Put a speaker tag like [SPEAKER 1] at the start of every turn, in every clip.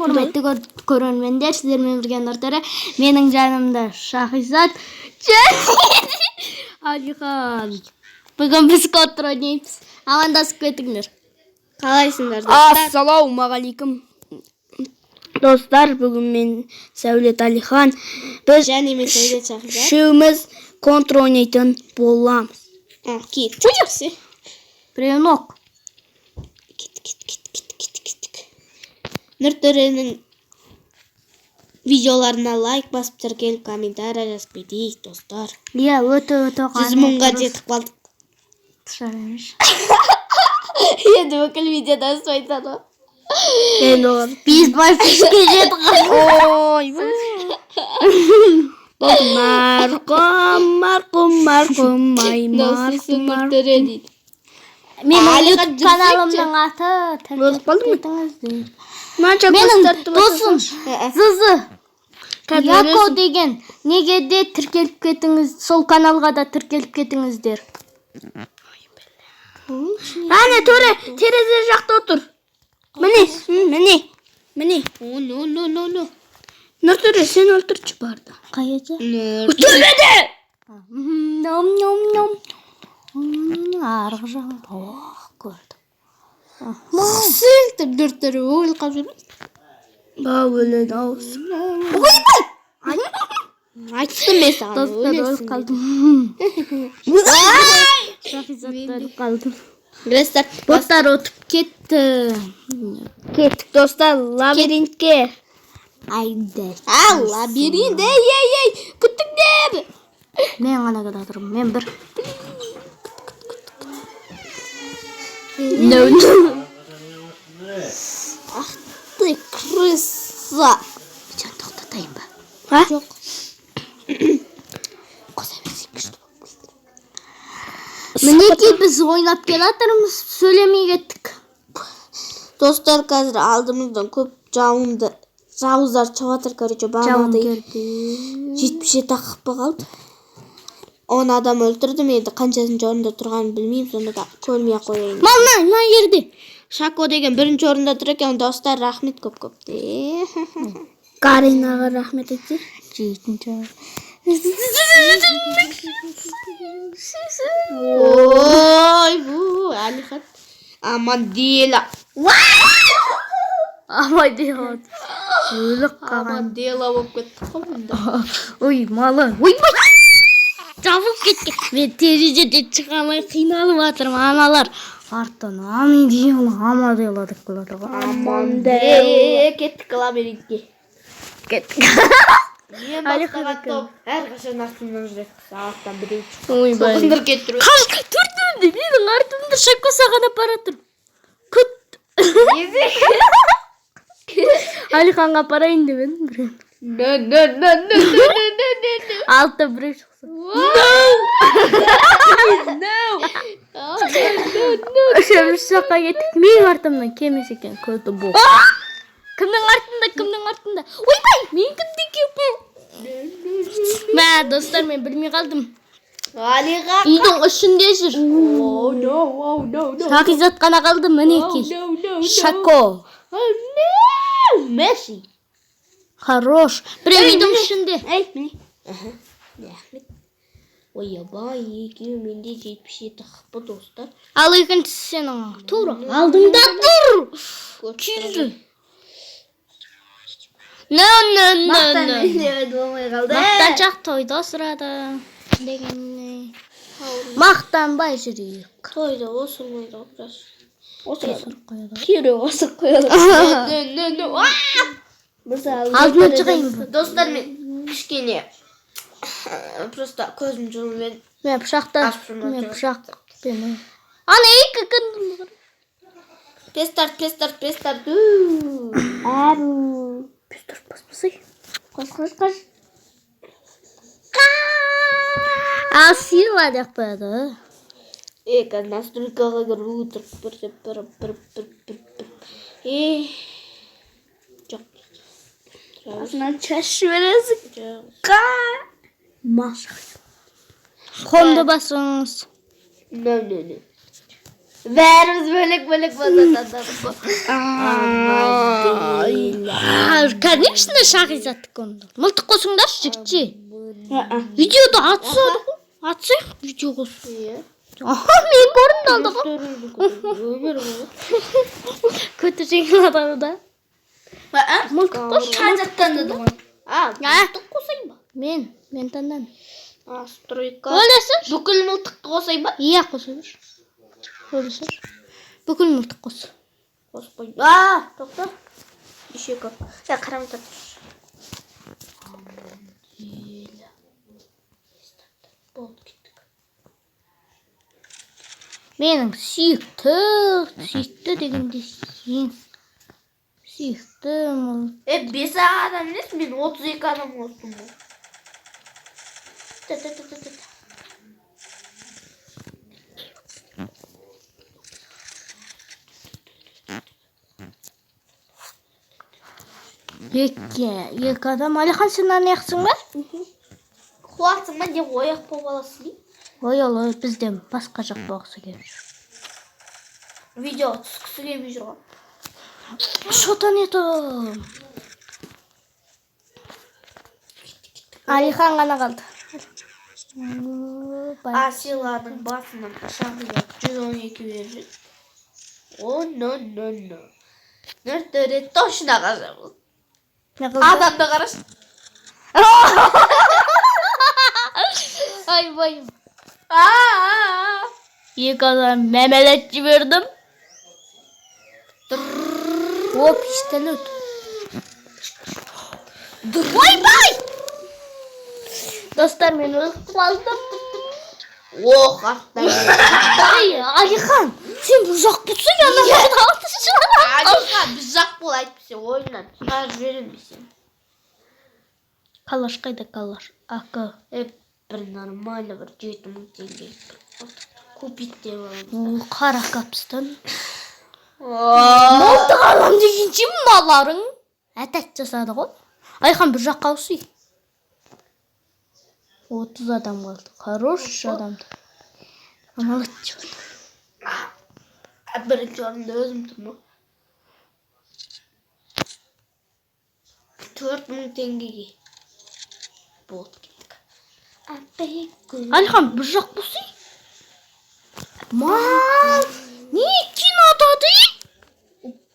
[SPEAKER 1] Құрметті көрермендер, сіздермен бірге Нұртөре, менің жанымда Шахизат, Алихан. Бүгін біз Котр ойнаймыз. Амандасып кетіңдер. Қалайсыңдар достар?
[SPEAKER 2] Ассалаумағалейкум. Достар, бүгін мен Сәулет Алихан. Біз
[SPEAKER 1] және мен Сәулет Шахизат.
[SPEAKER 2] үшеуміз Котр ойнайтын боламыз.
[SPEAKER 1] Кет. Чуяқсы. Приемок. Нұртөренің видеоларына лайк басып тіркеліп комментарий жазып кетейік достар. Иә, өте
[SPEAKER 2] 100 мыңға жетіп қалдық.
[SPEAKER 1] Енді өкіл видеода сөйтеді ғой.
[SPEAKER 2] Енді олар.
[SPEAKER 1] Біз байфишке жетіп қалдық.
[SPEAKER 2] Марқұм,
[SPEAKER 1] Нұртөре дейді. Менің YouTube каналымның аты тіркеліп менің досым Зызы Яко деген. Неге де тіркеліп кетіңіз, сол каналға да тіркеліп кетіңіздер.
[SPEAKER 2] Әне Төре, терезе жақта отыр. Міне. Нұртөре, сен өлтірші барды.
[SPEAKER 1] Қайда?
[SPEAKER 2] Өлтірмеді!
[SPEAKER 1] Ном. Арғы жағын көрдім. Сілтір Нұртөре өл қалып жүрміз.
[SPEAKER 2] Өледі ауыз.
[SPEAKER 1] Айтыстым мен саған. Достар өліп қалдым. Шахизатта өліп қалдым. Боттар өтіп кетті.
[SPEAKER 2] Кеттік достар, лабиринтке.
[SPEAKER 1] Айда. Лабиринт, ей, күттіңдер. Мен ғана када тұрмын, мен бір. Ах ты, крыса. Жан тоқтатайын ба? Жоқ. Қоса берсек күшті болып. Мінекей біз ойнап келатырмыз, сөйлемей кеттік. Достар, қазір алдымыздан көп жауыздар чаватыр, короче, бағанағыдай 77 ақпы қалды. 10 адам өлтірдім, енді қаншасыншы орында тұрғанын білмеймін, сонда да көрмей қояйын. Мына жерде. Шако деген бірінші орында тұр екен, достар, рахмет көп де.
[SPEAKER 2] Каринаға рахмет етсе.
[SPEAKER 1] Ой, Алихан. Амандела. Амандела. Өлік қаған. Амандела болып кетті қомында. Ой, малы. Ой. Жабып кеткен. Мен терезеден шыға алмай қиналып жатырмын, аналар. Арттан Амандела деп қалады ғой.
[SPEAKER 2] Амандела.
[SPEAKER 1] Кеттік лабиринтке. Кеттік. Мен бастаған топ әрқашан артымнан жүреді. Сағаттан біреу шықты. Соғындыр кеттір. Төртінде менің артымда Шако саған апаратыр. Күт. Алиханға апарайын деп едім. Алты біреу шықсын. Үшеуміз жаққа кеттік. Менің артымнан кемес екен. Көті бұл. Кімнің артында? Ойбай, мен кімді кем? Мә, достар, мен білмей қалдым. Үйдің үшінде жүр. Шахизат қана қалды, мінекей. Шако. Месси. Хорош. Біреу үйдің үшінде. Ойбай, екеуі менде 77 қыпы достар. Ал екіншісі сенің тура алдыңда тұр. Күйді. Мақтаншақ тойда сұрады дегенне. Мақтанбай жүрейік. Тойда осылмайды біраз. Осылып қояды. Кейбіреу осылып қояды. Алдына шығайын. Достар, мен кішкене просто көзім жұмымен. Мен пышақ. Ана екі күн. Пестарт. Әру. Пестарт баспасай. Қош. Сила деп қояды. Қазір настройкаға кіріп отырып бір. Жоқ.
[SPEAKER 2] Асынан чаш бересің. Маша.
[SPEAKER 1] Қомды басыңыз.
[SPEAKER 2] Бәріміз бөлек-бөлек болдық. конечно шахизаттык онда. Мылтык косуңдарчы жигитчи. Видеода атсак, атсак видео кос. Аха, мен көрдүм алдыга. Көтө жеңил адамы да. Мылтык кос.
[SPEAKER 3] Шахизаттан деді ғой.
[SPEAKER 2] Мылтык
[SPEAKER 3] қосайын ба?
[SPEAKER 2] Мен тандадым.
[SPEAKER 3] Стройка.
[SPEAKER 2] Ойлосоң?
[SPEAKER 3] Бүкіл мылтықты қосайын ба?
[SPEAKER 2] Iya косо бер. Ойлосоң? Бүкүл мылтык кос.
[SPEAKER 3] Қоспайын. Тоқта. Еще көп. Қарамай тұр. Болды кеттік.
[SPEAKER 2] Менің сүйікті дегенде сен. Сүйіктім ол.
[SPEAKER 3] 5 адам емес, мен 32 адам қостым ғой.
[SPEAKER 2] Екі адам. Алихан, сен аяқсың ба?
[SPEAKER 3] Қуатсың ба, деп ояқ болып аласың дейм.
[SPEAKER 2] Ой, бізден басқа жақ болғысы келіп жүр.
[SPEAKER 3] Видео түскісі келмей жүр ғой.
[SPEAKER 2] Что-то нету. Алихан ғана қалды.
[SPEAKER 3] Асиланың басынан шағылып 112 беріп. No. Нұртөре точно қажабыл. Адамды қараш.
[SPEAKER 2] Ай, байым. Екі адам мәмелет жібердім. О, пистолет. Ойбай! Достар, мен өліп қалдым.
[SPEAKER 3] Оқ, арттай.
[SPEAKER 2] Алихан, сен бұл жақ бұтсың, ана қайда алтышын.
[SPEAKER 3] Алихан, біз жақ бол айтпесе, ойынан шығарып жібермесен.
[SPEAKER 2] Калаш қайда калаш? Ақы.
[SPEAKER 3] Бір нормально бір 7000 теңге. Купить деп аламыз.
[SPEAKER 2] Қара капстан. Молдық алам дегенше маларың. Әтәк жасады ғой. Айхан бір жаққа ауысый. 30 адам қалды. Хорош адамды. Молодец.
[SPEAKER 3] Бірінші орында өзім тұрмын. 4000 теңгеге. Болды керек.
[SPEAKER 2] Алихан бір жақ болсый. Мам, не кинодады?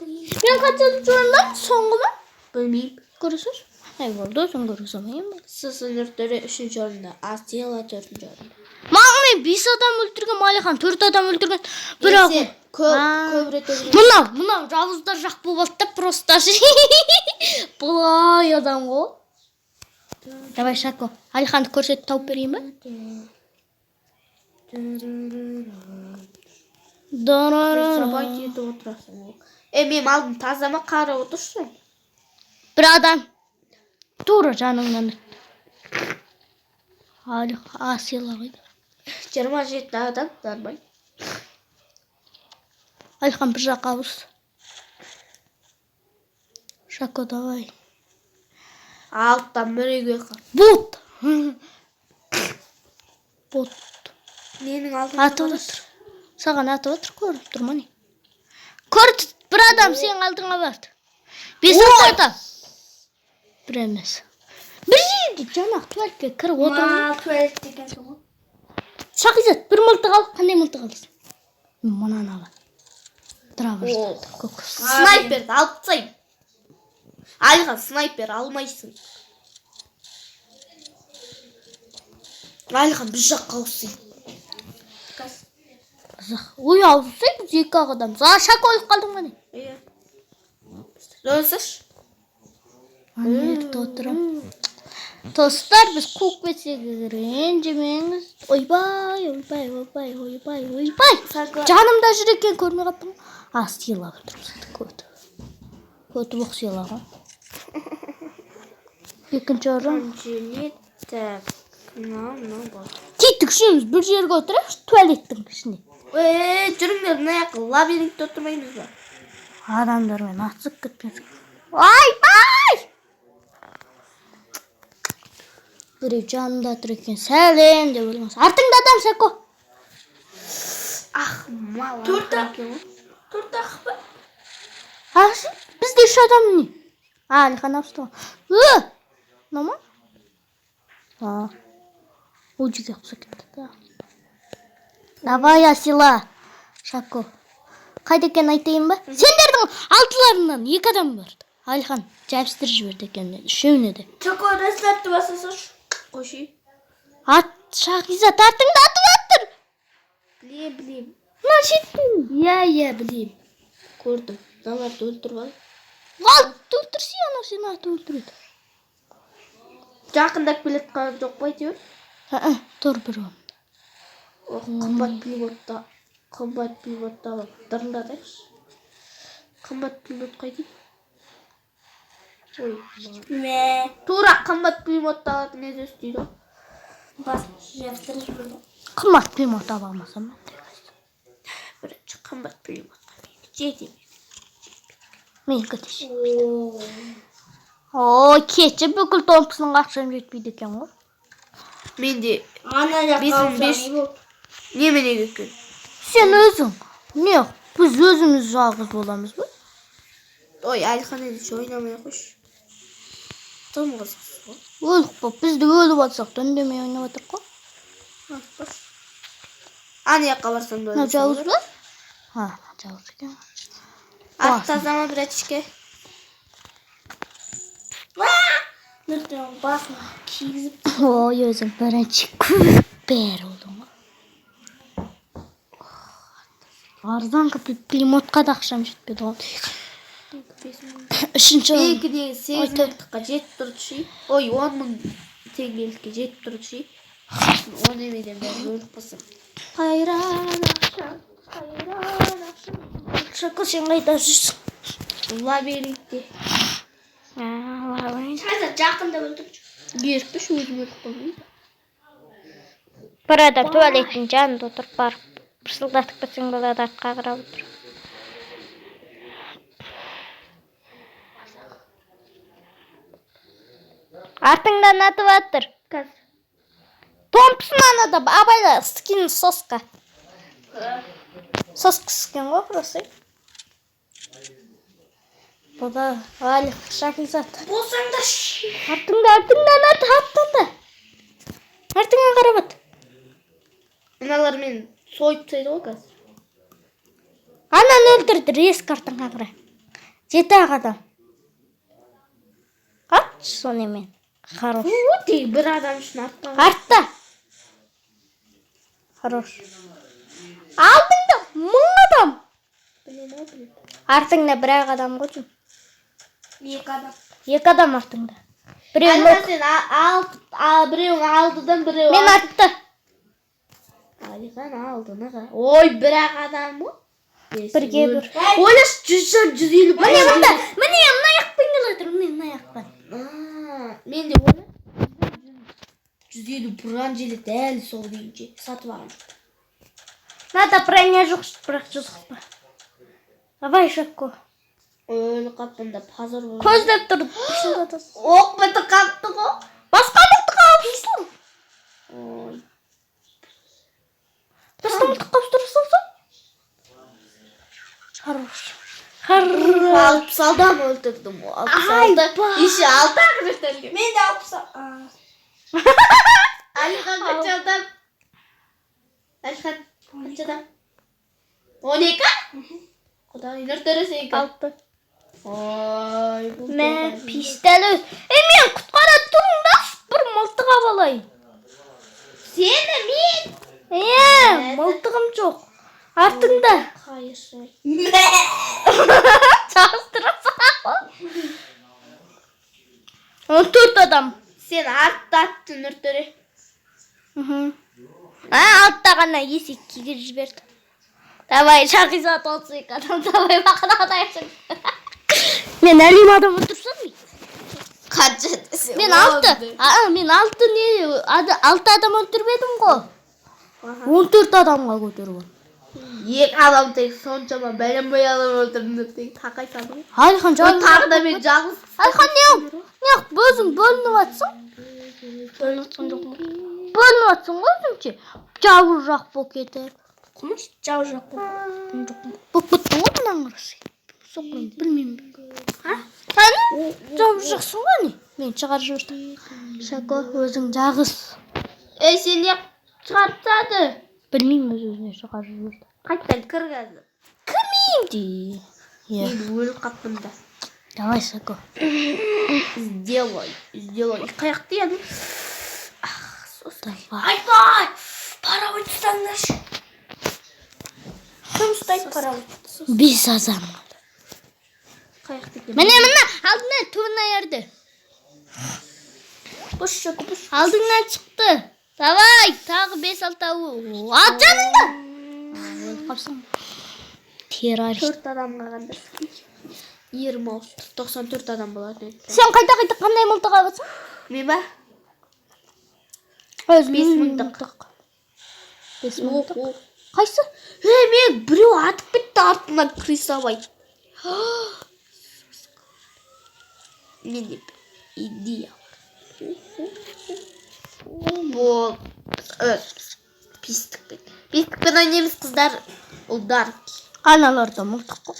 [SPEAKER 2] Мен қачады жуандам, соңғы ма?
[SPEAKER 3] Білмеймін.
[SPEAKER 2] Көресіз? Ай, болды, өзің көресің.
[SPEAKER 3] Сысы Нұртөре 3-ші орында, Асила 4-ші орында.
[SPEAKER 2] Маған мен 5 адам өлтірген, Алихан 4 адам өлтірген. Бірақ
[SPEAKER 3] Көп рет өлтірген.
[SPEAKER 2] Мынау жауыздар жақ болып да просто. Бұлай адам ғой. Давай, Шако. Алиханды көрсетіп тауып берейін ба?
[SPEAKER 3] Сабай кетіп отырасың ол. Мен алдым тазама қарап отырсың.
[SPEAKER 2] Bir adam. Тура жаныңнан өтті. Асила қайда?
[SPEAKER 3] 27 адам нормально.
[SPEAKER 2] Алихан бір жаққа ауыс. Шако, давай.
[SPEAKER 3] Алттан мүреге қал.
[SPEAKER 2] Бот. Бот.
[SPEAKER 3] Ненің алдын
[SPEAKER 2] Атып отыр. Саған атып отыр, көріп тұрма не? Көріп, бір адам сен алдыңа барды. 5 адам. Бір емес. Бір жерде жанақ туалетке кіріп отырмын.
[SPEAKER 3] Туалет деген соң.
[SPEAKER 2] Шақизат, бір мылтық ал. Қандай мылтық аласың? Мұнан алам.
[SPEAKER 3] Снайперді алып тастайын. Алихан, снайпер алмайсың. Алихан, біз жаққа ауысайын.
[SPEAKER 2] Ой, ауысай, біз 2 адам. Шако өліп қалдың ба не?
[SPEAKER 3] Өлсіш?
[SPEAKER 2] Ерді отырым. Достар, біз қуып кетсек ренжімеңіз. Ойбай. Жанымда жүр екен, көрмей қаптым. Асила өлтіріп көті. Көті боқ сыйлаған. Екінші орын. Кеттік үшеуміз бір жерге отырайық, туалеттің ішіне.
[SPEAKER 3] Жүріңдер, мына яққа лабиринтте отырмаймыз ба?
[SPEAKER 2] Адамдармен атысып кетпеңіз. Ойбай! Біреу жанымда тұр екен, сәлем деп өліңіз. Артыңда адам, Шако.
[SPEAKER 3] Мал. 4 ақ ба?
[SPEAKER 2] Бізде 3 адам не? Алихан абысты. Нама? Уйдик yapsa gitti da. Давай Асила. Шако. Қайда екен айтайын ба? Сендердің алтыларынан 2 адам барды. Алихан жабыстырып жіберді екен. Үшеуіне де.
[SPEAKER 3] Чако растартып басасаш. Қойшы.
[SPEAKER 2] Ат Шахизат артыңда атып аттыр.
[SPEAKER 3] Білем.
[SPEAKER 2] Мына шеттің.
[SPEAKER 3] Иә, білем. Көрдім. Мыналарды өлтіріп ал.
[SPEAKER 2] Алты өлтірсе, анау сені аты өлтіреді.
[SPEAKER 3] Жақындап келет қалып жоқ па әйтеуір?
[SPEAKER 2] Тұр бір он.
[SPEAKER 3] Қымбат пулеметті алып дырылдатайықшы. Қымбат пулемет қайда? Ой. Тура қымбат пулеметті алатын еді істейді.
[SPEAKER 2] Қымбат пулемет ала алмасам.
[SPEAKER 3] Бірінші қымбат пулеметқа жетейін.
[SPEAKER 2] Мен кетеші. Кетші бүкіл томпысының ақшам жетпейді екен ғой.
[SPEAKER 3] Менде bizim 5 неменеге екен?
[SPEAKER 2] Сен өзің. Не? Біз өзіміз жалғыз боламыз ба?
[SPEAKER 3] Ой, Алихан ендеше ойнамай қойшы. Тым қызықсыз ғой.
[SPEAKER 2] Өліп па, бізді өліп атсақ та үндемей ойнап атыр ғой.
[SPEAKER 3] Ана жаққа барсам да
[SPEAKER 2] Мына жауыз ба? Жауыз екен.
[SPEAKER 3] Ат тазама бір әтішке.
[SPEAKER 1] Нұртың басына кигізіп.
[SPEAKER 2] Ой, өзің бірінші көпер олдың ғой. Арзан пулеметқа да ақшам жетпеді ғой. Үшінші.
[SPEAKER 3] Белгі деген 8 мыңдыққа жетіп тұрды ши. Ой, 10 мың теңгелікке жетіп тұрды ши. Оны емеден бәрі өліп қылсам.
[SPEAKER 2] Қайран ақшам. Шақы сен қайда жүрсің?
[SPEAKER 3] Лабиринтте.
[SPEAKER 1] Қазір жақында өлтіріп жүр.
[SPEAKER 3] Ерікпіш өзім өліп қылмайды.
[SPEAKER 2] Бір адам туалеттің жанында отырып барып. Пырсылдатып кетсең болады артқа қарап отыр. Артыңдан атып атыр. Томпсынан атып, абайла скин соска. Соска скен ғой просто. Bu da Alif Şakizat.
[SPEAKER 1] Болсаң да ши.
[SPEAKER 2] Артыңдан аттыңда. Артыңа қарап at.
[SPEAKER 3] Мыналар мен сойып тастайды ғой қазір.
[SPEAKER 2] Ананы өлтірді реск артыңа қарай. 7 адам. Атшы сонымен. Хорош.
[SPEAKER 3] Өте бір адам үшін артқа.
[SPEAKER 2] Артта. Хорош. Алдыңда 1000 адам.
[SPEAKER 3] Білем.
[SPEAKER 2] Артыңда бір адам ғой.
[SPEAKER 1] 2 адам.
[SPEAKER 2] 2 адам артыңда.
[SPEAKER 3] Алихан сен біреуің алдыдан біреу.
[SPEAKER 2] Мен артты.
[SPEAKER 3] Алихан алдына. Ой, бір адам ғой.
[SPEAKER 2] Бірге бір.
[SPEAKER 3] Ойлаш 100-150.
[SPEAKER 2] Міне мына аяқпен келатыр. Мына аяқпен.
[SPEAKER 3] Мен де ойлаш 150 бұран желі дәл сол күйінше сатып алам.
[SPEAKER 2] Надо броня жоқ, бірақ жүзіп па. Давай Шакко.
[SPEAKER 3] Өлі қапында пазар болды.
[SPEAKER 2] Көздеп тұр.
[SPEAKER 3] Оқ біті қапты ғой.
[SPEAKER 2] Басқа мылтық қапсың.
[SPEAKER 3] Ой.
[SPEAKER 2] Басқа мылтық қапсырсың. Хорош.
[SPEAKER 3] Алып салдам өлтірдім. Иші 6 ақырыштарге.
[SPEAKER 1] Мен де 60.
[SPEAKER 3] Алихан қаншадан? Алихан қаншадан? 12? Құдай нұртөресі екен.
[SPEAKER 2] 6.
[SPEAKER 3] Ой, бұл
[SPEAKER 2] Мен пистолі. Мен құтқара тұрыңдас бір мылтық алайын.
[SPEAKER 3] Сені мен?
[SPEAKER 2] Мылтығым жоқ. Артыңда.
[SPEAKER 3] Қайыршы.
[SPEAKER 2] Çalıştırasın. 14 adam.
[SPEAKER 3] Сен артта аттың нұртөрі.
[SPEAKER 2] Altta ғана есек кигіп жіберді. Давай, Шахизат 32 адам. Давай, бақыда yaşın. Мен әлем адам отырсам мей?
[SPEAKER 3] Қанша десе.
[SPEAKER 2] Мен 6 адам өлтірмедім ғой. 14 адамға көтеріп.
[SPEAKER 3] 2 адам тек соншама бәленбай адам өлтірдім деп тақай салдым.
[SPEAKER 2] Алихан
[SPEAKER 3] Ой, тағы да мен жалғыз.
[SPEAKER 2] Алихан неғып өзің бөлініп атсың?
[SPEAKER 1] Бөлініп атқан жоқ ма?
[SPEAKER 2] Бөлініп атсың ғой өзіңше. Жауыз жақ болып кетер.
[SPEAKER 1] Құмыш жау жоқ болып.
[SPEAKER 2] Болып кеттің ғой мұнан қарасы. соққан білмеймін. Сен жауыз жақсың ба не? Мен шығарып жібердім. Шако өзің жағыз.
[SPEAKER 3] Сен не шығартады?
[SPEAKER 2] Білмеймін өзіне шығарып жіберді.
[SPEAKER 3] Қайтадан кір қазір.
[SPEAKER 2] Кірмеймін де.
[SPEAKER 3] Мен өліп қаттым да.
[SPEAKER 2] Давай, Шако.
[SPEAKER 3] Сделай. Қаяқты еді?
[SPEAKER 2] Давай.
[SPEAKER 3] Айтай! Парауит ұстаңдаршы. Кім ұстайды парауитті?
[SPEAKER 2] 5 адам.
[SPEAKER 3] Қаяқты екен?
[SPEAKER 2] Міне алдына түбін аярды.
[SPEAKER 3] Бұш Шако, бұш.
[SPEAKER 2] Алдыңнан шықты. Давай, тағы 5-6 ат жаныңда. Өліп қапсың. Террорист.
[SPEAKER 3] 4 адам қалғанда. 94 адам болады.
[SPEAKER 2] Сен қайта қандай мылтық аласың?
[SPEAKER 3] Мен ба?
[SPEAKER 2] Өзім
[SPEAKER 3] 5 мылтық.
[SPEAKER 2] 5 мылтық. Қайсы?
[SPEAKER 3] Мен біреу атып кетті артынан крисовай. Мен деп идея. Бол. Пистікпен. Пистікпен ойнаймыз қыздар. Ұлдар.
[SPEAKER 2] Аналарда мылтық қой.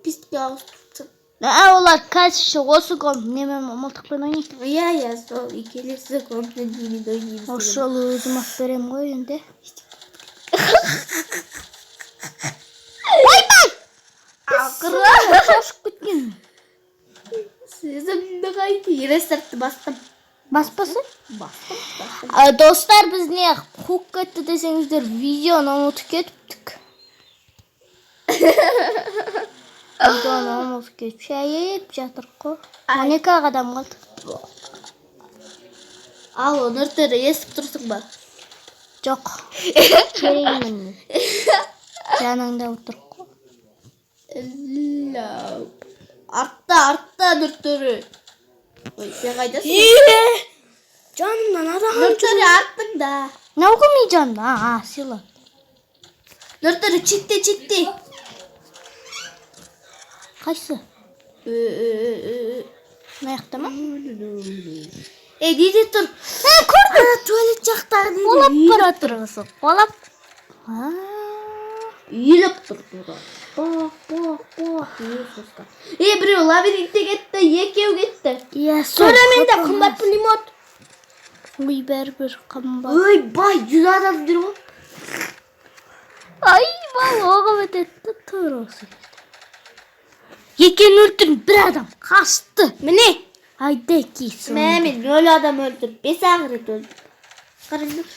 [SPEAKER 3] Пистікке ауыстырсын.
[SPEAKER 2] Олар қазір осы гол немен мылтықпен ойнайды.
[SPEAKER 3] Иә, сол келесі комнатада дейін ойнаймыз.
[SPEAKER 2] Ошол өзім ақ берем ғой енді.
[SPEAKER 3] Ақыры.
[SPEAKER 2] Шошып кеткен.
[SPEAKER 3] Сезімді қайты. Рестартты бастым.
[SPEAKER 2] Баспасы?
[SPEAKER 3] Бастым.
[SPEAKER 2] Достар, біз не қуып кетті десеңіздер, видеоны ұмытып кетіптік. Видеоны ұмытып кетіп шәйіп жатырық қой. 12 адам қалды.
[SPEAKER 3] Ал, нұртыры естіп тұрсың ба?
[SPEAKER 2] Жоқ. Кереймін. Жаныңда отырық қой.
[SPEAKER 3] Артта нұртыры. Ой, сен қайдасың?
[SPEAKER 2] Жанымнан адам.
[SPEAKER 3] Нұртыры артыңда.
[SPEAKER 2] Науғымей жанымда. Сила.
[SPEAKER 3] Нұртыры чекте.
[SPEAKER 2] Қайсы? Маяқта ма?
[SPEAKER 3] Неде тұр?
[SPEAKER 2] Көрдім.
[SPEAKER 3] Туалет жақтағы неде?
[SPEAKER 2] Қолап бара тұрғысы. Қолап.
[SPEAKER 3] Еліп тұр. Біреу лабиринтте кетті, екеу кетті.
[SPEAKER 2] Көременде қымбат пулемет. Ой, бәрібір қымбат.
[SPEAKER 3] Ой, бай, 100 адам жүр ғой.
[SPEAKER 2] Ай, бай, оғып өтетті тұрысы. Екен өлтірін бір адам қашты.
[SPEAKER 3] Міне.
[SPEAKER 2] Айда кейсін.
[SPEAKER 3] Мен 0 адам өлтір, 5 ағырет өлтір. Қарыңдар.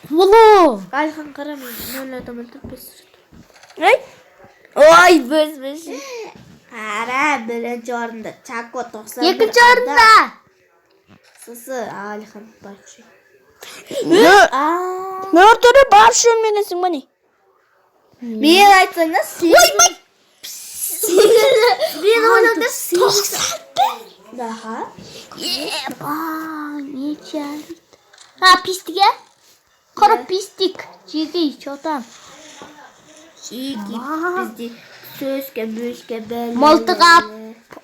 [SPEAKER 2] Олу.
[SPEAKER 3] Алхан қара мен 0 адам өлтір, 5 ағырет. Ой, біз. Қара, бірінші орында Чако 90.
[SPEAKER 2] Екінші орында.
[SPEAKER 3] Сысы, Алхан байқшы.
[SPEAKER 2] Нөртірі бар шөлменесің мәне.
[SPEAKER 3] Мен айтсаңда 8. Мен ойлаңда 8. Daha.
[SPEAKER 2] Не чарит. Пистік е? Құрып пистік. Жегей, чотан.
[SPEAKER 3] Bizde сөзге, мөзге бәлі.
[SPEAKER 2] Мылтық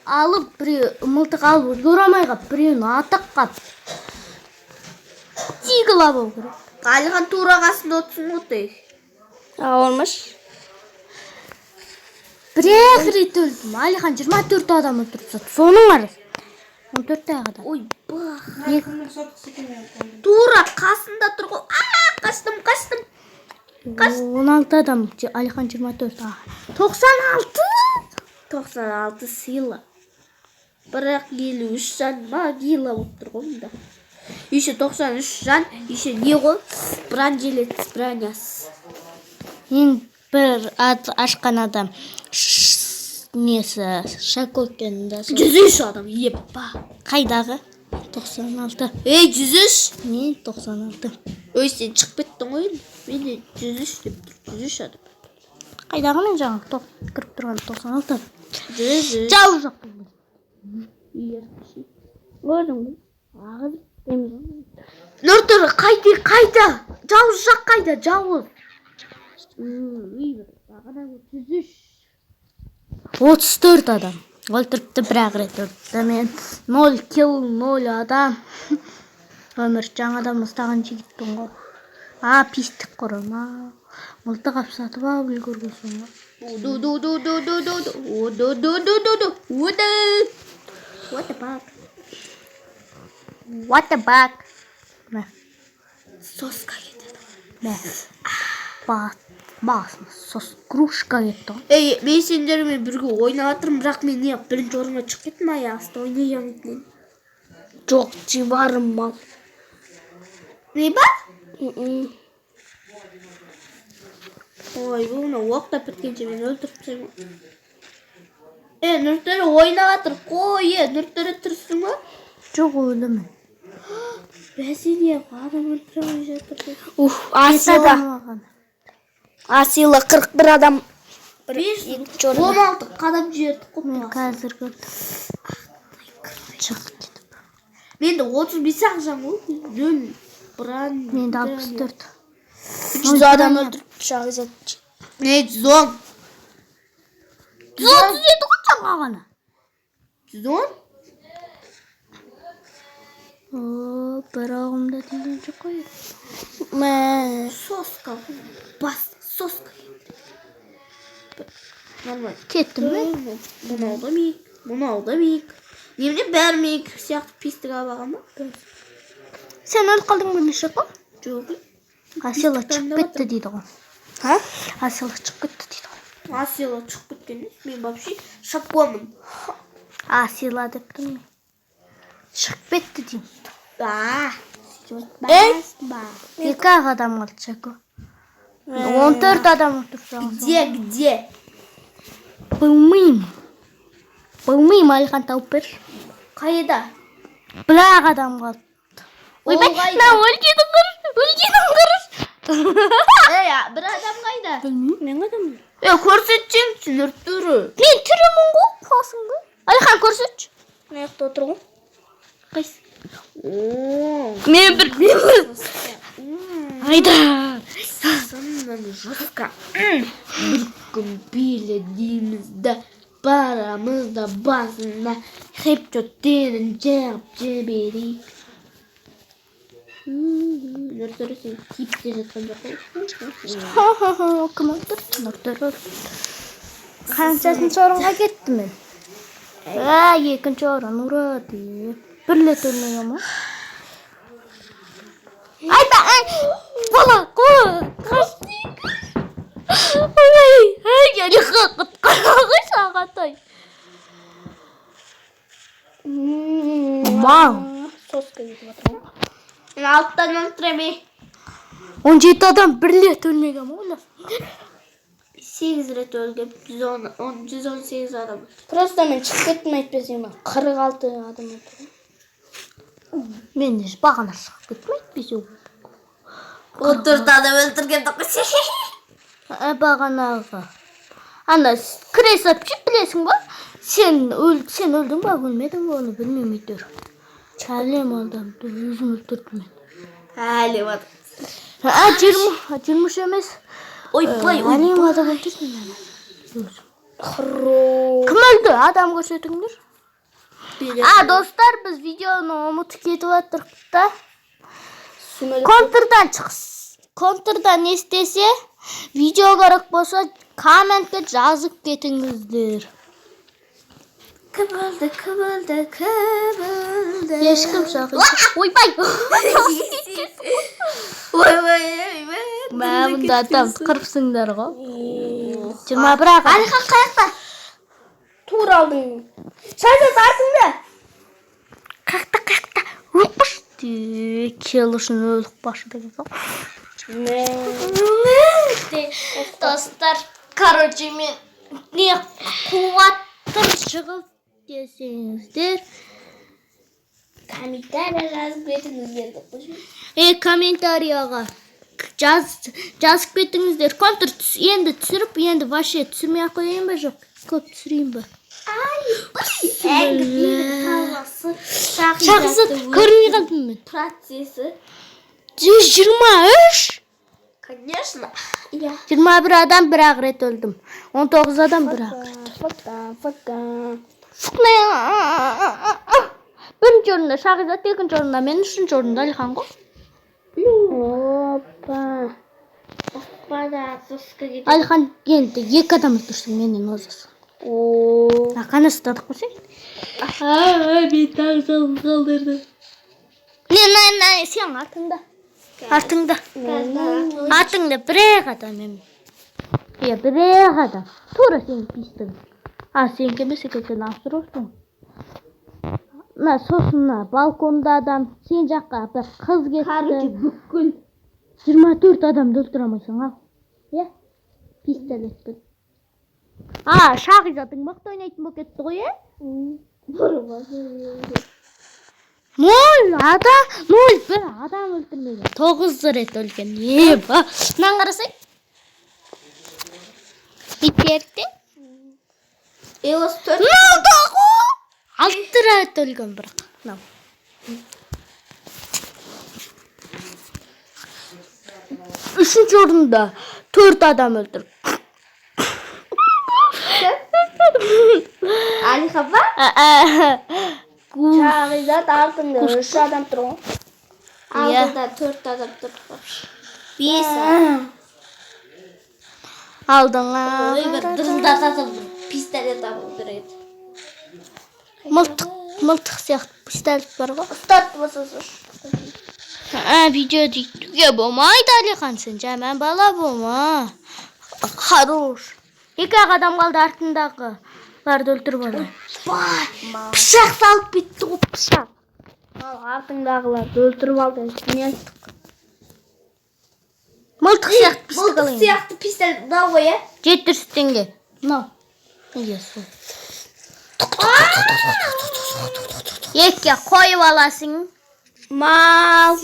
[SPEAKER 2] алып, мылтық алып, ұзорамай қап, біреуін атық қап. Тигіла бол керек.
[SPEAKER 3] Алған турағасында отырсын ғой.
[SPEAKER 2] Olmuş. Бір рет өлдім. Алихан 24 адам өлтіріп сатты. Соның арасы. 14 адам.
[SPEAKER 3] Ой, бақ. Тура қасында тұр ғой. Қаштым.
[SPEAKER 2] 16 адам. Алихан 24. 96
[SPEAKER 3] сыйлы. Бірақ 53 жан ма гила отырыр ғой мұнда. Еще 93 жан, еще не ғой? Бранжелец, браняс.
[SPEAKER 2] Ең бір ашқан адам несі Шакокенда.
[SPEAKER 3] 103 адам, еппа.
[SPEAKER 2] Қайдағы? 96.
[SPEAKER 3] 103?
[SPEAKER 2] Мен 96.
[SPEAKER 3] Ой, сен шығып кеттің ғой. Мен 103 деп тұр, 103 адам.
[SPEAKER 2] Қайдағы мен жаңа кіріп тұрған 96.
[SPEAKER 3] 103.
[SPEAKER 2] Жау жоқ.
[SPEAKER 3] Көрдің бе? Ағыз. Нұртыры қайда? Жауыз жақ қайда? Жауыз.
[SPEAKER 2] 34 адам. Өлтіріпті бір рет өлтірді мен. 0 килл, 0 адам. Өмір жаңадан ұстаған жігітпін ғой. Пистік құрыма. Мылтық ап сатып алып үлгерген соң.
[SPEAKER 3] What the fuck?
[SPEAKER 2] What the fuck? Ne?
[SPEAKER 3] Soska getirdim.
[SPEAKER 2] Ne? Basma sos кружка етті.
[SPEAKER 3] Ey, men sendермен бірге ойнап жатырмын, бірақ мен не бірінші орынға шығып кеттім аяғысты ойнай алмаймын.
[SPEAKER 2] Жоқ, жибарым мал.
[SPEAKER 3] Не бар? Ой, бұл мына оқтап біткенше мен өлтіріп тастаймын. Нұртөре ойнап жатыр, қой, Нұртөре тұрсың ба?
[SPEAKER 2] Жоқ, өлімін.
[SPEAKER 3] Бәсе не, адам өлтіре алмай жатыр.
[SPEAKER 2] Асила 41 адам.
[SPEAKER 3] 16 қадам жіберді қой.
[SPEAKER 2] Мен қазір көрдім. Шығып кетіп.
[SPEAKER 3] Менде 35 ақшам ғой. 0 бран.
[SPEAKER 2] Менде 64.
[SPEAKER 3] 100 адам өлтіріп шағызат. Не 110?
[SPEAKER 2] 137 ғой жаңа ғана.
[SPEAKER 3] 110?
[SPEAKER 2] Бір ағымда деген жоқ қой.
[SPEAKER 3] Соска. Бас соска. Нормально.
[SPEAKER 2] Кеттім бе?
[SPEAKER 3] Мынау да мейік. Немде бәрі мейік сияқты пестік алған ба?
[SPEAKER 2] Сен өліп қалдың ба неше қой?
[SPEAKER 3] Жоқ.
[SPEAKER 2] Асила шығып кетті дейді ғой. Асила шығып кетті дейді ғой.
[SPEAKER 3] Асила шығып кеткен. Мен вообще шапкомын.
[SPEAKER 2] Асила деп тұрмын. Шығып кетті деймін. Екі ақ адам қалды шако. 14 адам отырса.
[SPEAKER 3] Где?
[SPEAKER 2] Білмеймін, Алихан тауып бер.
[SPEAKER 3] Қайда?
[SPEAKER 2] Бір ақ адам қалды. Ойбай, на өлгенің қырыш.
[SPEAKER 3] Бір адам қайда?
[SPEAKER 2] Білмеймін, мен адаммын.
[SPEAKER 3] Көрсетсеңші Нұртөре.
[SPEAKER 2] Мен түрімін ғой, қалсың ғой. Алихан көрсетші.
[SPEAKER 3] Мына жақта отыр ғой.
[SPEAKER 2] Қайсы? Мен бір. Айда.
[SPEAKER 3] Сыннан жұртқа. Бір күн биле дейміз да, барамыз да басына хеп-чөттерін жағып жіберейік. Нұртөре сен кипте жатқан жоқ қой.
[SPEAKER 2] Кім өлтірді? Нұртөре. Қаншасыншы орынға кетті мен? Екінші орын, ура деп. Бір рет өлмей ма? Айда, бала, қой. Әлі қақыт қарағы сағатай. Мау.
[SPEAKER 3] Соска кетіп жатыр ғой. Мен алттан өлтіреме.
[SPEAKER 2] 17 адам бір рет өлмеген ма ойлап?
[SPEAKER 3] 8 рет өлгем. 118 адам.
[SPEAKER 2] Просто мен шығып кеттім әйтпесем. 46 адам өлтірген. Мен бағана шығып кеттім әйтпесем.
[SPEAKER 3] 14 адам өлтірген доқысы.
[SPEAKER 2] Бағанағы. Ана кіре сапшы білесің ба? Сен өлдің ба, өлмедің ба, оны білмеймін әйтеуір. Әлем адамды өзім өлтірдім мен.
[SPEAKER 3] Әлем адам.
[SPEAKER 2] 23 емес.
[SPEAKER 3] Ойбай,
[SPEAKER 2] Әлем адам өлтірдім мен. Кім өлді? Адам көрсетіңдер. Достар, біз видеоны ұмытып кетіп жатырмыз да. Контрдан не істесе, видео керек болса, комментке жазып кетіңіздер.
[SPEAKER 3] Кім өлді?
[SPEAKER 2] Ешкім шақырды. Ойбай! Мәмінді адам қырыпсыңдар ғой. 21 ақ.
[SPEAKER 3] Алихан қаяқта? Тур алдың. Шайзат артыңда.
[SPEAKER 2] Қаяқта. Өлікпаш. Кел үшін өлікпашы деген соң. Достар, короче, мен не қуаттыр шығып десеңіздер.
[SPEAKER 3] Комментария жазып кетіңіздер.
[SPEAKER 2] Комментарияға жазып кетіңіздер. Контр енді түсіріп, енді вообще түсірмей қойайын ба жоқ? Көп түсірейін ба? Шағызат көрмей қалдым мен.
[SPEAKER 3] Процесі.
[SPEAKER 2] 23?
[SPEAKER 3] Конечно.
[SPEAKER 2] 21 адам бір ақ рет өлдім. 19 адам бір ақ рет. Бірінші орында Шағизат, екінші орында мен, үшінші орында Алихан ғой.
[SPEAKER 3] Опа. Bana soska gibi.
[SPEAKER 2] Aliхан енді 2 адам өлтірсең менен озасың. Қанасы татып көрсең.
[SPEAKER 3] Мен таң салып қалдырдым.
[SPEAKER 2] Не, сен артыңда. Артыңда бір адам емес. Бір адам. Тура сен пистің. Сен кемесе сен асырырсың. Сосын балконда адам, сен жаққа бір қыз кетті.
[SPEAKER 3] Бүкіл
[SPEAKER 2] 24 адамды өлтіре алмайсың ал. Пистолетпен. Шағизатың мықты ойнайтын болып кетті ғой, бір адам өлтірмеген. 9 рет өлген. Мынаны қарасай. Иттердің.
[SPEAKER 3] 54.
[SPEAKER 2] 6 рет өлген бірақ. 3-ші орында 4 адам өлтіріп.
[SPEAKER 3] Алихан ба? Шағизат артында 3 адам тұр ғой. Алдында 4 адам тұр. 5 адам.
[SPEAKER 2] Алдыңа.
[SPEAKER 3] Бір дырылдататын пистолет абылдырайды.
[SPEAKER 2] Мылтық сияқты пистолет бар ғой.
[SPEAKER 3] Ұстат болсасы.
[SPEAKER 2] Видео дейтуге болмайды, Алихан, сен жаман бала болма. Хорош. 2 адам қалды артындағыларды өлтіріп алды.
[SPEAKER 3] Пышақ салып кетті ғой, пышақ. Артыңдағыларды өлтіріп алды.
[SPEAKER 2] Мылтық
[SPEAKER 3] сияқты пистолет да ғой,
[SPEAKER 2] 700 теңге. Мынау. Екке қойып аласың.
[SPEAKER 3] Мал.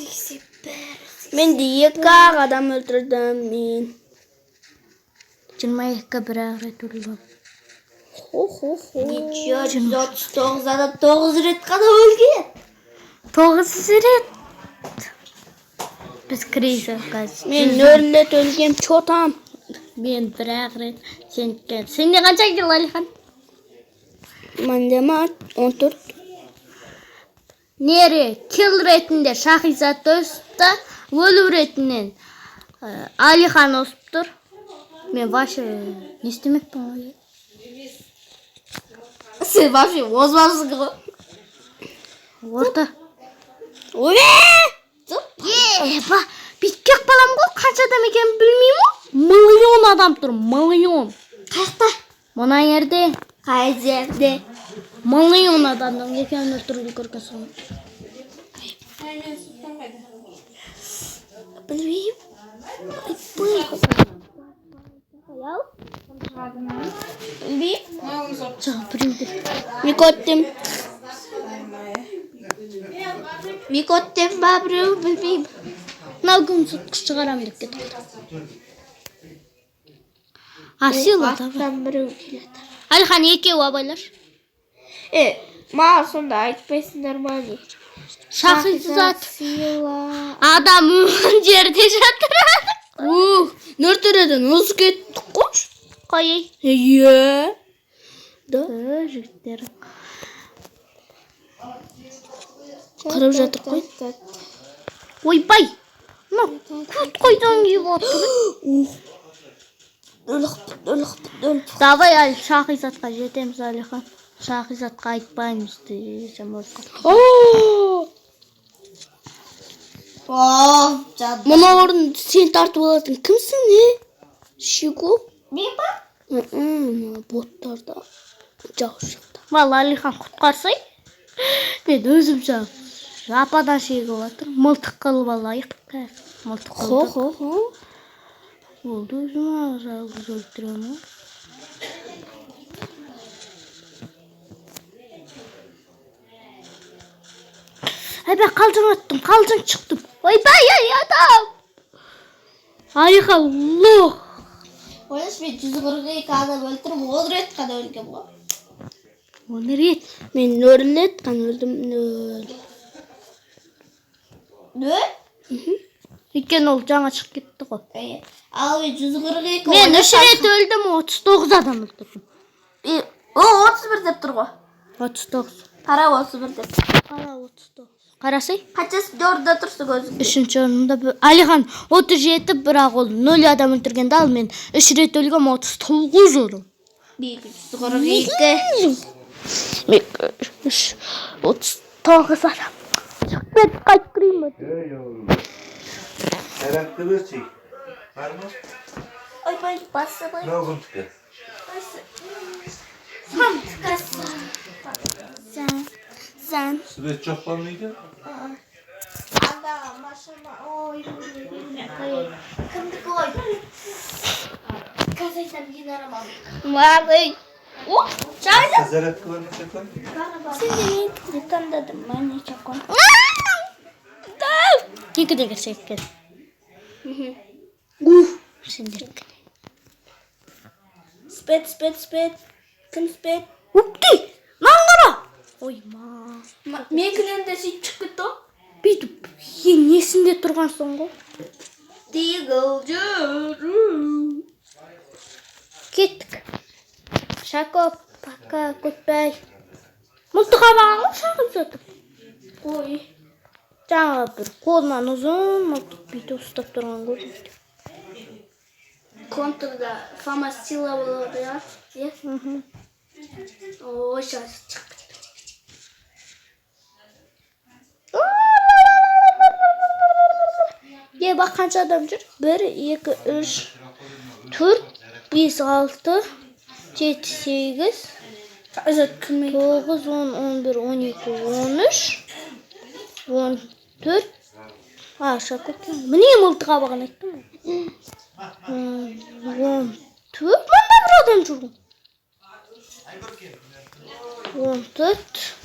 [SPEAKER 3] Мен де 2 адам өлтірдім мен.
[SPEAKER 2] 22 бір рет өлген.
[SPEAKER 3] Ничего, 139 адам 9 рет қана өлген.
[SPEAKER 2] 9 рет. Біз крейсер қазір.
[SPEAKER 3] Мен 0 рет өлгем, чотам.
[SPEAKER 2] Мен бір рет. Сенде қанша кил, Алихан?
[SPEAKER 3] Менде 14.
[SPEAKER 2] Нері кил ретінде Шағизат өсіпті, өлу ретінен Алихан өсіп тұр. Мен вообще не істемекпін ғой.
[SPEAKER 3] Сен вообще озбасың ғой.
[SPEAKER 2] Орта. Биткек балам ғой, қанша адам екенін білмеймін ғой. Миллион адам тұр, миллион.
[SPEAKER 3] Қайықта?
[SPEAKER 2] Мына жерде.
[SPEAKER 3] Қай жерде?
[SPEAKER 2] Миллион адамның екенін өлтіруді көргенсің.
[SPEAKER 3] Білмеймін. Микоттем ба біреу білмеймін.
[SPEAKER 2] Мынау күн сұтқыш шығарам деп кетіп. Сила
[SPEAKER 3] Аттан біреу келеді.
[SPEAKER 2] Алихан, екеуі абайлар.
[SPEAKER 3] Маған сонда айтпайсыңдар ма не?
[SPEAKER 2] Шағизат
[SPEAKER 3] Сила.
[SPEAKER 2] адам жерде жатыр.
[SPEAKER 3] Нөртөреден ұзы кеттік қош?
[SPEAKER 2] Қойай.
[SPEAKER 3] Да?
[SPEAKER 2] Жігіттер.
[SPEAKER 3] Қырып жатыр қой.
[SPEAKER 2] Ойбай. Күт қойдан кеп отыр.
[SPEAKER 3] Өліп.
[SPEAKER 2] Давай, Шағизатқа жетеміз, Алихан. Шағизатқа айтпаймыз десем олқа.
[SPEAKER 3] Мұна орын сен тартып алатын кімсің, не? Шиго? Мен ба? Боттарда. Жаушықта.
[SPEAKER 2] Вала, Алихан құтқарсай. Мен өзім жападан шегі отыр. Мылтық қылып алайық. Мылтық қылып. Болды, өзім жалғыз өлтіремін. Әбе, қалжың аттым, қалжың шықтым. Ойбай, адам! Алихан, лох!
[SPEAKER 3] Ойлаш, мен 142 адам өлтіріп, 10 рет қана өлгем ғой.
[SPEAKER 2] 10 рет.
[SPEAKER 3] Мен 0 рет қана өлдім, 0. 0?
[SPEAKER 2] Өйткені ол жаңа шығып кетті ғой.
[SPEAKER 3] Ал мен 142...
[SPEAKER 2] Мен 3 рет өлдім, 39 адам өлтірдім.
[SPEAKER 3] О, 31 деп тұр ғой.
[SPEAKER 2] 39.
[SPEAKER 3] Қара 31 деп.
[SPEAKER 2] Қара 39. Қарасай.
[SPEAKER 3] Қаншасы 4-де тұрсы көзің?
[SPEAKER 2] 3-ші орында Алихан 37, бірақ ол 0 адам өлтіргенде, ал мен 3 рет өлгем 39 адам.
[SPEAKER 3] 242.
[SPEAKER 2] 39 адам. Çık ben kalp kırayım hadi.
[SPEAKER 4] Yavrum. Meraklı çek. Var mı?
[SPEAKER 3] Ой, басы бай.
[SPEAKER 4] Ne oldu tıkı?
[SPEAKER 3] Сам tıkası. Sen.
[SPEAKER 4] Süreç çok var mıydı?
[SPEAKER 3] Anda maşallah. Oy. Kımdık oy. Kazaydan giderim abi. Vay. Oh, çayda.
[SPEAKER 4] Sezaret var mı çakal?
[SPEAKER 3] Sen de ne tanıdın ben ne çakon.
[SPEAKER 2] İki de gerçekten. Şimdi.
[SPEAKER 3] Spet. Kın spet.
[SPEAKER 2] Ukti. Mangara. Oy ma.
[SPEAKER 3] Менікінен де сөйтіп шығып кетті ғой.
[SPEAKER 2] Бүйтіп несінде тұрған соң ғой.
[SPEAKER 3] Дигл жүру.
[SPEAKER 2] Кеттік. Шако, пока, goodbye. Мылтық абағын шағып жатып.
[SPEAKER 3] Ой.
[SPEAKER 2] Жаңағы бір қолынан ұзын мылтық бүйтіп ұстап тұрған көрінеді.
[SPEAKER 3] Контрда фама сила болады я. Ой, сейчас шығып кетті.
[SPEAKER 2] Бақ қанша адам жүр? 1, 2, 3, 4, 5, 6, 7, 8,
[SPEAKER 3] Азат кілмей.
[SPEAKER 2] 9, 10, 11, 12, 13, 14. Шако екен. Міне мылтық абағын айттым ғой. 14. Мында бір адам жүр. 14.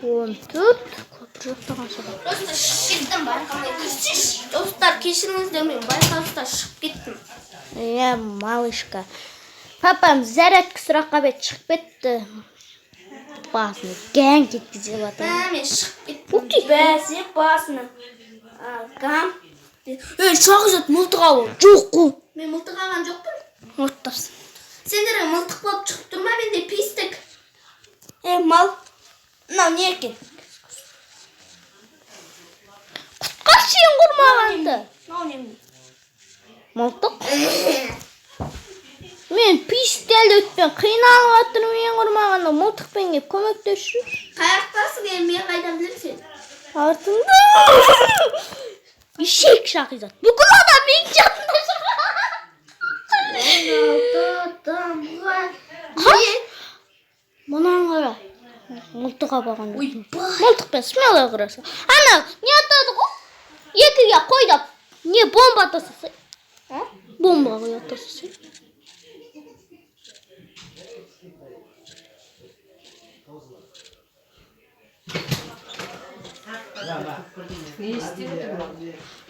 [SPEAKER 2] 14. Көпір жоқтаған содан.
[SPEAKER 3] Просто шеттім байқамай көрсеш. Достар, кешіріңіздер, мен байқаусызда шығып кеттім.
[SPEAKER 2] Малышка. Папам зарядка сұраққа бет шығып кетті. Басыны гәң кеткізе батыр.
[SPEAKER 3] Мен шығып кеттім. Бәсе басыны. Гам. Шағызат мылтық алу.
[SPEAKER 2] Жоқ қой.
[SPEAKER 3] Мен мылтық алған жоқпын.
[SPEAKER 2] Ұмыттапсың.
[SPEAKER 3] Сендер мылтық болып шығып тұрма, менде пистік. Мал. Мынау не екен?
[SPEAKER 2] Құтқа сен құрмағанды.
[SPEAKER 3] Мынау не?
[SPEAKER 2] Мылтық. Мен пистелді өтпен қиналып жатырмын, мен құрмағанда мылтықпен кеп көмектесші.
[SPEAKER 3] Қаяқтасың, мен қайдан білем сен?
[SPEAKER 2] Артында. Ишек Шахизат. Бүкіл адам мен жанында жүр. Мұнан қара. Мылтық абаған. Мылтықпен смело қырасың. Ана, не атады ғой? Екіге қойдап, не бомба атасың? Бомба қой атасың.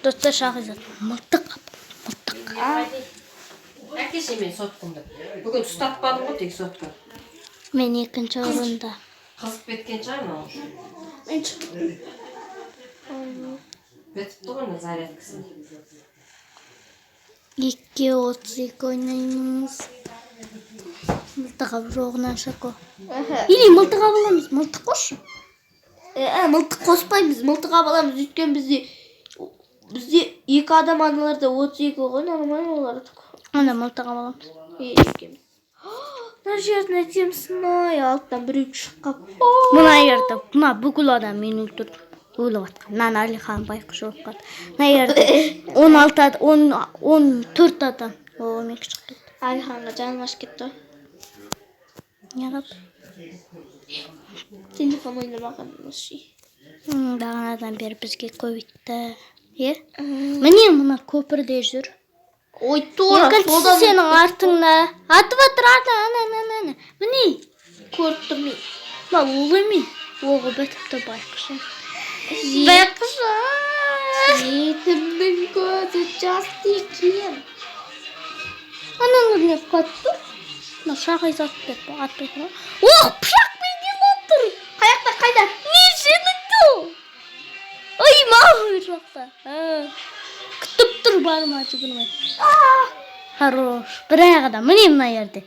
[SPEAKER 2] Достар Шахизат, мылтық қап. Мылтық.
[SPEAKER 5] Әкесі мен соттымды. Бүгін ұстатпадым ғой тек сотқа.
[SPEAKER 2] Мен екінші орында.
[SPEAKER 5] Қызып кеткен шығар ма уже?
[SPEAKER 3] Мен шығып.
[SPEAKER 5] Бітіпті ғой зарядкасын.
[SPEAKER 2] 2:32 ойнаймыз. Мылтық ап жоғынан Шако. Или мылтық ап аламыз, мылтық қош.
[SPEAKER 3] Мылтық қоспаймыз, мылтық аламыз. Өйткен бізде 2 адам аналарда 32 ғой, нормально олар.
[SPEAKER 2] Ана мылтық ап аламыз.
[SPEAKER 3] Нар жерін әтемсін, алттан біреу шыққап.
[SPEAKER 2] Мұна ерді, мұна бүкіл адам мен өлтірді. Өліп атқан. Нан Алихан байқы жоқ қат. Мұна ерді 14 адам. О, мен кішік кетті.
[SPEAKER 3] Алиханға жаным ашып кетті.
[SPEAKER 2] Не қап?
[SPEAKER 3] Телефон ойнамаған шы.
[SPEAKER 2] Бағанадан бері бізге көбейтті. Міне мұна көпірде жүр.
[SPEAKER 3] Ой, тура,
[SPEAKER 2] Екіншісі сенің артыңда. Атып атыр, ана. Міне.
[SPEAKER 3] Көріп тұр мен.
[SPEAKER 2] Ба, ол еме. Оғы бітіпті байқышы.
[SPEAKER 3] Байқышы. Жетімнің көзі жасты екен.
[SPEAKER 2] Ананың не қатты? Мына Шахизат деп атпайды ма? Оқ, пышақпен кел отыр.
[SPEAKER 3] Қайда?
[SPEAKER 2] Не сенікі? Ой, мағыр жақта. Күтіп тұр барма жүгірмей. Хорош. Бір аяғыда. Міне мына жерде.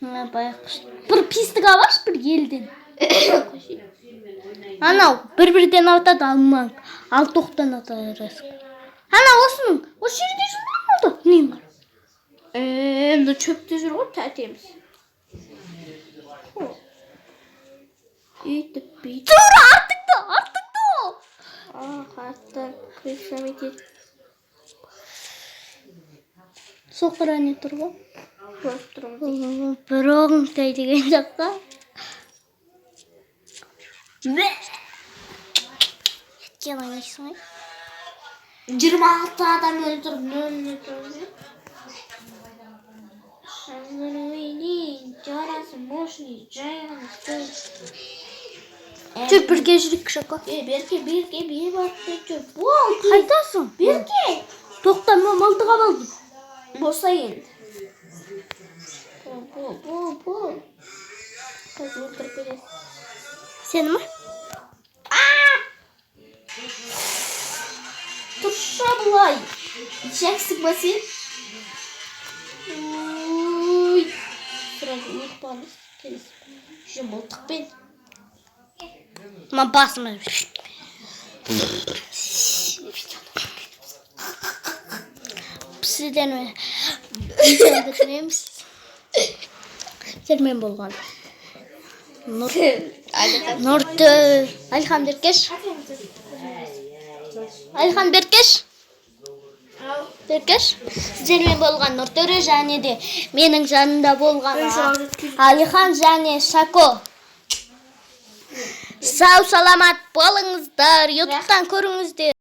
[SPEAKER 2] Байқұс. Бір пистік алаш, бір елден. Анау, бір-бірден атады алмаң. Ал тоқтан атады. Ана осының, осы жерде жүрмей oldu. Нем бар?
[SPEAKER 3] Мына çöpte жүр ғой тәтеміз. Үйтіп бүйтіп.
[SPEAKER 2] Тура артыңда.
[SPEAKER 3] Хаттан крышам етеді.
[SPEAKER 2] Соқыра не тұр ғой?
[SPEAKER 3] Көріп тұрмыз.
[SPEAKER 2] Бір оғың тәй деген жаққа. Еткен ойнайсың ғой?
[SPEAKER 3] 26 адам öldürüp nölünü öldürüp. Şanlarımın carası boşni cayası.
[SPEAKER 2] Жүр бірге жүрік шақа.
[SPEAKER 3] Берке bir baktı çöp.
[SPEAKER 2] Қайтасың?
[SPEAKER 3] Берке.
[SPEAKER 2] Тоқта, малтыға балдым.
[SPEAKER 3] Bosayın. Bu. Kız öldürüp бересің.
[SPEAKER 2] Сені ма?
[SPEAKER 3] Turşa bulay. İçeceksin basit. Sırada unutmanız. Şu mıltık ben.
[SPEAKER 2] Ма басыма. Сізден видеоды көреміз. Сермен болған. Нұрты. Алихан Беркеш. Алихан Беркеш. Сіздермен болған Нұртөре және де менің жанында болған Алихан және Шако. Сау саламат болыңыздар. YouTube'дан көріңіздер.